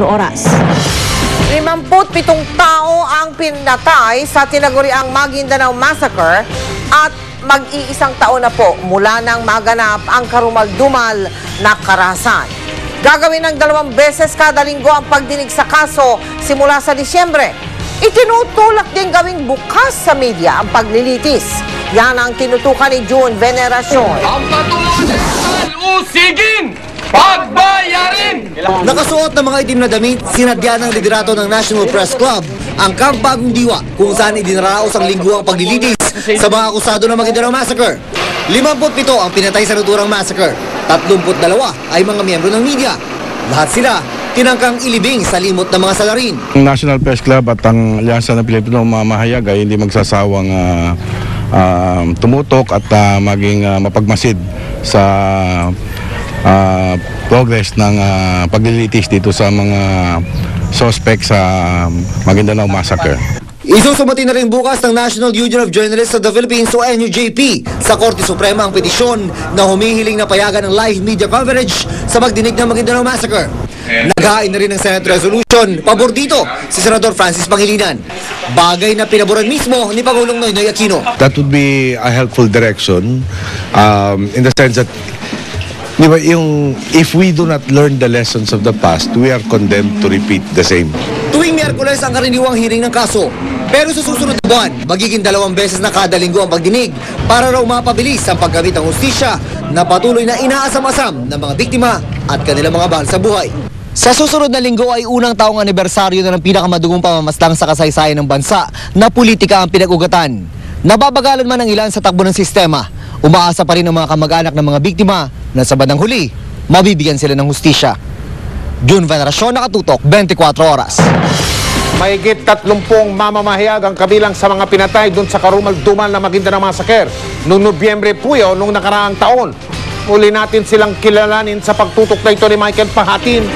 oras. 57 tao ang pinatay sa tinaguriang Maguindanao Massacre at mag-iisang taon na po mula nang maganap ang karumal-dumal na karahasan. Gagawin ng 2 beses kada linggo ang pagdinig sa kaso simula sa Disyembre. Itinutulak din gawing bukas sa media ang paglilitis. Yan ang tinutukan ni June Veneracion. Ang patuloy usigin! Pagbayarin! Nakasuot ng mga itim na damit, sinadya ng liderato ng National Press Club ang Camp Bagong Diwa kung saan idinaraos ang linggo ang paglilitis sa mga akusado ng Maguindanao Massacre. 57 ang pinatay sa naturang massacre. 32 ay mga miyembro ng media. Lahat sila tinangkang ilibing sa limot ng mga salarin. Ang National Press Club at ang Alyansa ng Pilipino Mamahayag ay hindi magsasawang tumutok at maging mapagmasid sa progress ng paglilitis dito sa mga suspect sa Maguindanao Massacre. Isusumati na rin bukas ng National Union of Journalists of the Philippines o NUJP sa Korte Suprema ang petisyon na humihiling na payagan ng live media coverage sa pagdinig ng Maguindanao Massacre. Naghain na rin ng Senate resolution pabor dito si Senador Francis Pangilinan. Bagay na pinaboran mismo ni Pangulong Noynoy Aquino. That would be a helpful direction in the sense that if we do not learn the lessons of the past, we are condemned to repeat the same. Tuwing Miyerkules ang karaniwang hearing ng kaso. Pero sa susunod na buwan, magiging 2 beses na kada linggo ang pagdinig para raw mapabilis ang paggamit ng hustisya na patuloy na inaasam-asam ng mga biktima at kanilang mga bahal sa buhay. Sa susunod na linggo ay unang taong anibersaryo na ng pinakamadugong pamamaslang sa kasaysayan ng bansa na politika ang pinag-ugatan. Nababagalan man ang ilan sa takbo ng sistema, umaasa pa rin ang mga kamag-anak ng mga biktima na sa bandang huli, mabibigyan sila ng hustisya. June Veneracion, Nakatutok, 24 oras. Mahigit 30 mamamahayag ang kabilang sa mga pinatay doon sa karumal-dumal na Maguindanao Massacre noong Nobyembre po yun, noong nakaraang taon. Muli natin silang kilalanin sa pagtutok na ito ni Michael Pahatin.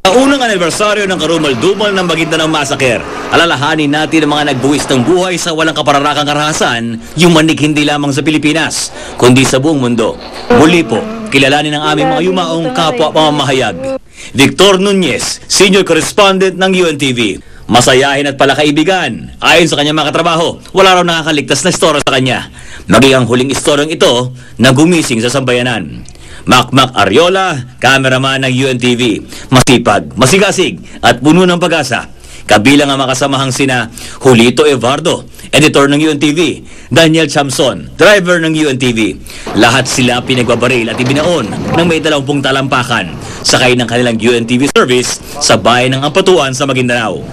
Sa unang anibersaryo ng karumal-dumal ng Maguindanao Massacre, alalahanin natin ang mga nagbuwis ng buhay sa walang kapararakang karahasan, yung manig hindi lamang sa Pilipinas, kundi sa buong mundo. Muli po, kilalanin ang aming mga yumaong kapwa mamamahayag. Victor Nunez, Senior Correspondent ng UNTV. Masayahin at palakaibigan. Ayon sa kanyang mga katrabaho, wala raw nakakaligtas na istorya sa kanya. Maging ang huling istoryang ito na gumising sa sambayanan. Macmac Ariola, cameraman ng UNTV. Masipag, masigasig at puno ng pag-asa. Kabilang ang makasamahang sina Julito Evardo, editor ng UNTV, Daniel Chamson, driver ng UNTV. Lahat sila pinagbabaril at ibinaon ng may 20 talampakan sakay ng kanilang UNTV service sa bayan ng Ampatuan sa Maguindanao.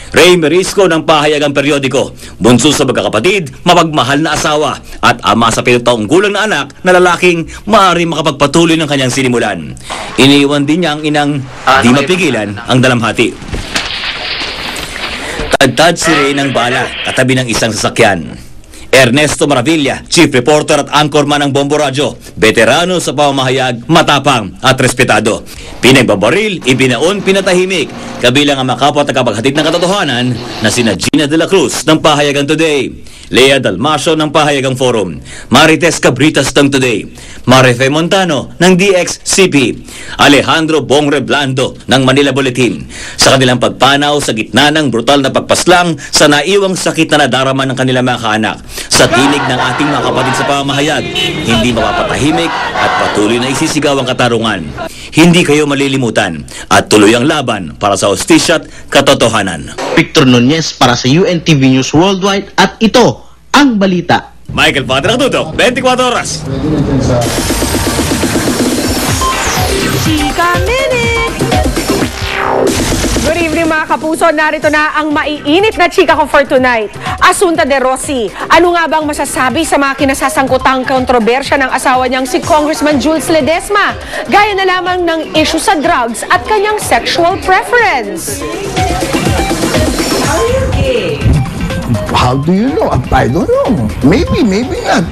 Ray Merisco ng pahayagang periodiko, bunso sa magkakapatid, mapagmahal na asawa at ama sa 7 taong gulang na anak na lalaking maaari makapagpatuloy ng kanyang sinimulan. Iniwan din niya ang inang di mapigilan ang dalamhati. Tagtad si Ray ng bala katabi ng isang sasakyan. Ernesto Maravilla, chief reporter at anchorman ng Bombo Radio, veterano sa pamamahayag, matapang at respetado. Pinagbabaril, ibinaon, pinatahimik, kabilang ang makapwa at tagapaghatid ng katotohanan na sina Gina de la Cruz ng Pahayagan Today, Lea Dalmasio ng Pahayagang Forum, Marites Cabritas ng Today, Marife Montano ng DXCP, Alejandro Bong Reblando ng Manila Bulletin. Sa kanilang pagpanaw sa gitna ng brutal na pagpaslang sa naiwang sakit na nadarama ng kanilang mga kaanak. Sa tinig ng ating mga kapatid sa pamamahayag, hindi mapapatahimik at patuloy na isisigaw ang katarungan. Hindi kayo malilimutan at tuloy ang laban para sa hustisya at katotohanan. Victor Nunez para sa UNTV News Worldwide at ito ang balita. Michael Padre, Nakatutok, 24 oras. Chika Minute! Good evening mga kapuso, narito na ang maiinit na chika ko for tonight. Asunta de Rossi, ano nga bang masasabi sa mga kinasasangkutang kontrobersya ng asawa niyang si Congressman Jules Ledesma? Gaya na lamang ng issue sa drugs at kanyang sexual preference. How do you know? I don't know. Maybe not.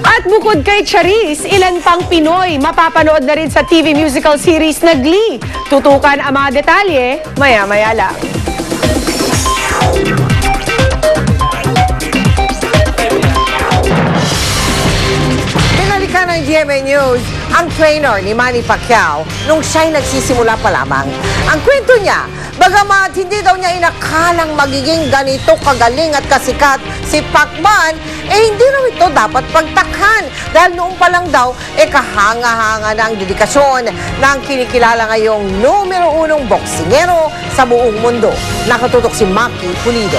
At bukod kay Charis, ilan pang Pinoy mapapanood na rin sa TV musical series na Glee. Tutukan ang mga detalye, maya-maya lang. Pinalikan ng GMA News ang trainer ni Manny Pacquiao nung siya'y nagsisimula pa lamang. Ang kwento niya, bagamat hindi daw niya inakalang magiging ganito kagaling at kasikat si Pacman, hindi raw ito dapat pagtakhan dahil noong pa lang daw, kahanga-hanga na ang dedikasyon ng kinikilala ngayong numero 1 boksingero sa buong mundo. Nakatutok si Maki Pulido.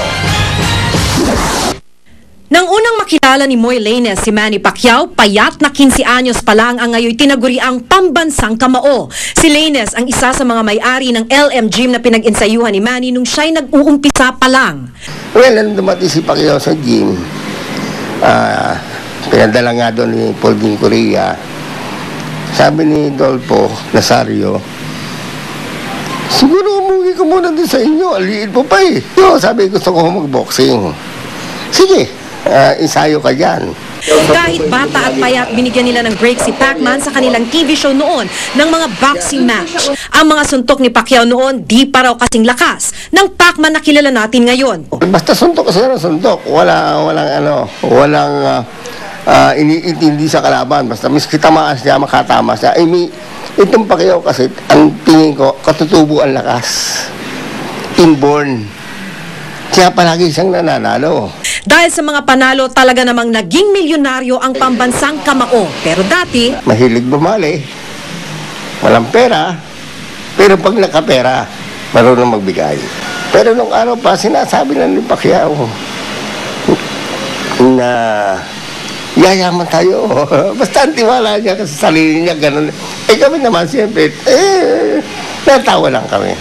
Nang unang makilala ni Moy Lainez si Manny Pacquiao, payat na 15 anyos pa lang ang ngayon tinaguriang pambansang kamao. Si Lainez ang isa sa mga may-ari ng LM Gym na pinag-ensayuhan ni Manny nung siya'y nag-uumpisa pa lang. Well, nang dumating si Pacquiao sa gym, pinadala nga doon ni Paul Ging Korea. Sabi ni Dolpo Nazario, siguro umuwi ko muna din sa inyo, aliin po pa eh. Sabi, gusto ko mag-boxing. Sige, ensayo ka dyan. Kahit bata at payat, binigyan nila ng break si Pacman sa kanilang TV show noon ng mga boxing match. Ang mga suntok ni Pacquiao noon, di pa raw kasing lakas ng Pacman na kilala natin ngayon. Basta suntok kasi na suntok. Walang iniintindi sa kalaban. Basta miski tamaan siya, makatama siya. Itong Pacquiao kasi, ang tingin ko, katutubo ang lakas. Inborn. Kaya palagi siyang nananalo. Dahil sa mga panalo, talaga namang naging milyonaryo ang pambansang kamao. Pero dati, mahilig bumali. Walang pera. Pero pag nakapera, marunong magbigay. Pero nung araw pa, sinasabi na ni Pacquiao na yayaman tayo. Basta ang tiwala niya kasi sa sarili niya, ganun. Kami naman siyempre, natawa lang kami.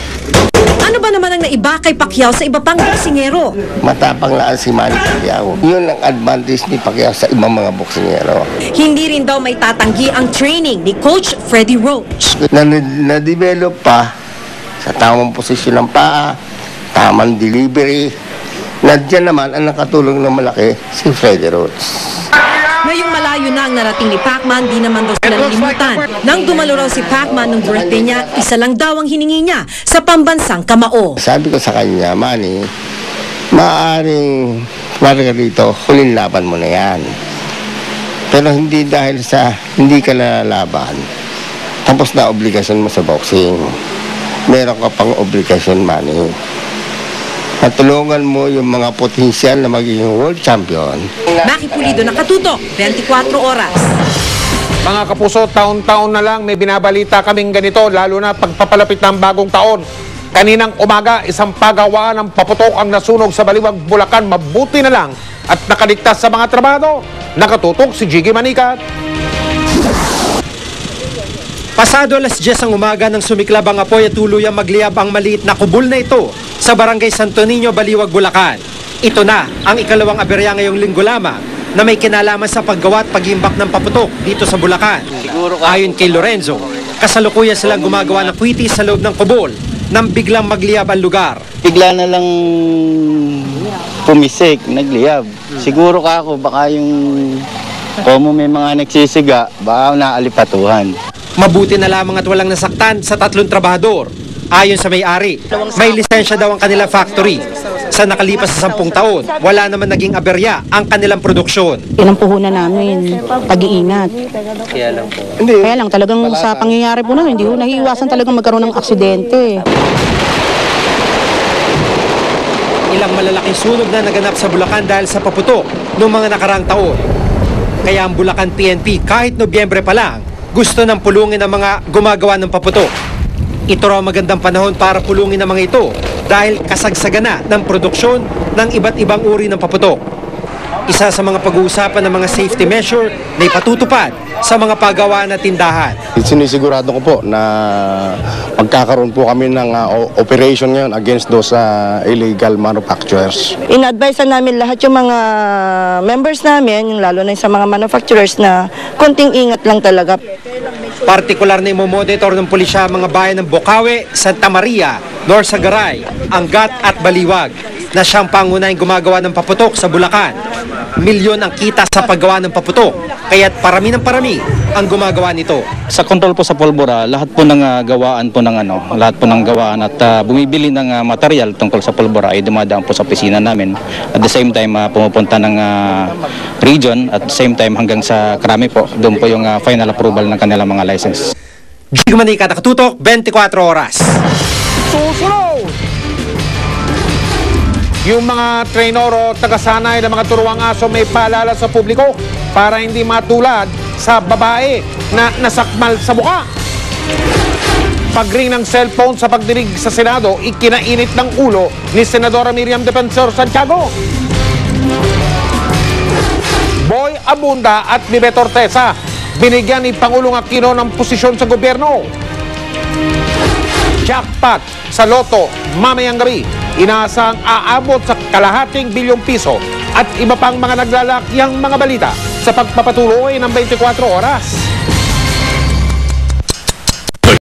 Ano ba naman ang naiba kay Pacquiao sa iba pang boksingero? Matapang lang si Manny Pacquiao. Yun ang advantage ni Pacquiao sa ibang mga boksingero. Hindi rin daw may tatanggi ang training ni Coach Freddie Roach. Na-develop pa sa tamang posisyon ng paa, tamang delivery. Nandiyan naman ang nakatulong na malaki si Freddie Roach. Ngayong malayo na ang narating ni Pacman, di naman daw sila nalimutan. Nang dumalo raw si Pacman nung birthday niya, isa lang daw ang hiningi niya sa pambansang kamao. Sabi ko sa kanya, Manny, maaaring margarito, huling laban mo na yan. Pero hindi dahil sa hindi ka nalalaban, tapos na obligasyon mo sa boxing. Meron ka pang obligasyon, Manny. Natulungan mo yung mga potensyal na magiging world champion. Maki Pulido, nakatutok, 24 oras. Mga kapuso, taon-taon na lang may binabalita kaming ganito, lalo na pagpapalapit ng bagong taon. Kaninang umaga, isang pagawaan ng paputok ang nasunog sa Baliwag, Bulacan. Mabuti na lang at nakaligtas sa mga trabado. Nakatutok si Jiggy Manikat. Pasado alas 10 ang umaga nang sumiklab ang apoy at tuluyang magliyab ang maliit na kubul na ito sa Barangay Santo Niño, Baliwag, Bulacan. Ito na ang ikalawang aberya ngayong linggo lamang na may kinalaman sa paggawa at pag-imbak ng paputok dito sa Bulacan. Ayon kay Lorenzo, kasalukuyan silang gumagawa ng puwitis sa loob ng kubol nang biglang magliyab ang lugar. Bigla na lang pumisik, nagliyab. Siguro ka ako, baka yung komo may mga nagsisiga, baka naalipatuhan. Mabuti na lamang at walang nasaktan sa 3 trabahador. Ayon sa may-ari, may lisensya daw ang kanilang factory. Sa nakalipas sa 10 taon, wala naman naging aberya ang kanilang produksyon. Yan ang puhunan namin, pag-iingat. Kaya lang talagang sa pangyayari po na, hindi po nahiiwasan talagang magkaroon ng aksidente. Ilang malalaking sunog na naganap sa Bulacan dahil sa paputok noong mga nakaraang taon. Kaya ang Bulacan PNP kahit Nobyembre pa lang, gusto nang pulungin ang mga gumagawa ng paputok. Ito raw magandang panahon para pulungin ang mga ito dahil kasagsagan na ng produksyon ng iba't ibang uri ng paputok. Isa sa mga pag-uusapan ng mga safety measure na ipatutupad sa mga paggawa na tindahan. Sinisigurado ko po na magkakaroon po kami ng operation ngayon against those illegal manufacturers. In-advise namin lahat yung mga members namin, yung lalo na sa mga manufacturers na konting ingat lang talaga. Partikular na imomonitor ng pulisya mga bayan ng Bocaue, Santa Maria, Norsagaray, Angat at Baliwag. na siyang pangunahing gumagawa ng paputok sa Bulacan. Milyon ang kita sa paggawa ng paputok, kaya't parami ng parami ang gumagawa nito. Sa control po sa pulbura, lahat po ng gawaan po ng lahat po ng gawaan at bumibili ng material tungkol sa pulbura ay dumadaan po sa opisina namin. At the same time, pumupunta ng region at the same time hanggang sa Krami po. Doon po yung final approval ng kanilang mga license. Jig Manika, Nakatutok, 24 oras. Susunod! Yung mga trainoro, tagasanay ng mga turuang aso may paalala sa publiko para hindi matulad sa babae na nasakmal sa mukha. Pag-ring ng cellphone sa pagdinig sa Senado, ikinainit ng ulo ni Senadora Miriam Defensor Santiago. Boy Abunda at Nibeto Ortesa, binigyan ni Pangulong Aquino ng posisyon sa gobyerno. Jackpot sa loto mamayang gabi, inaasang aabot sa kalahating bilyong piso at iba pang mga naglalakyang mga balita sa pagpapatuloy ng 24 oras.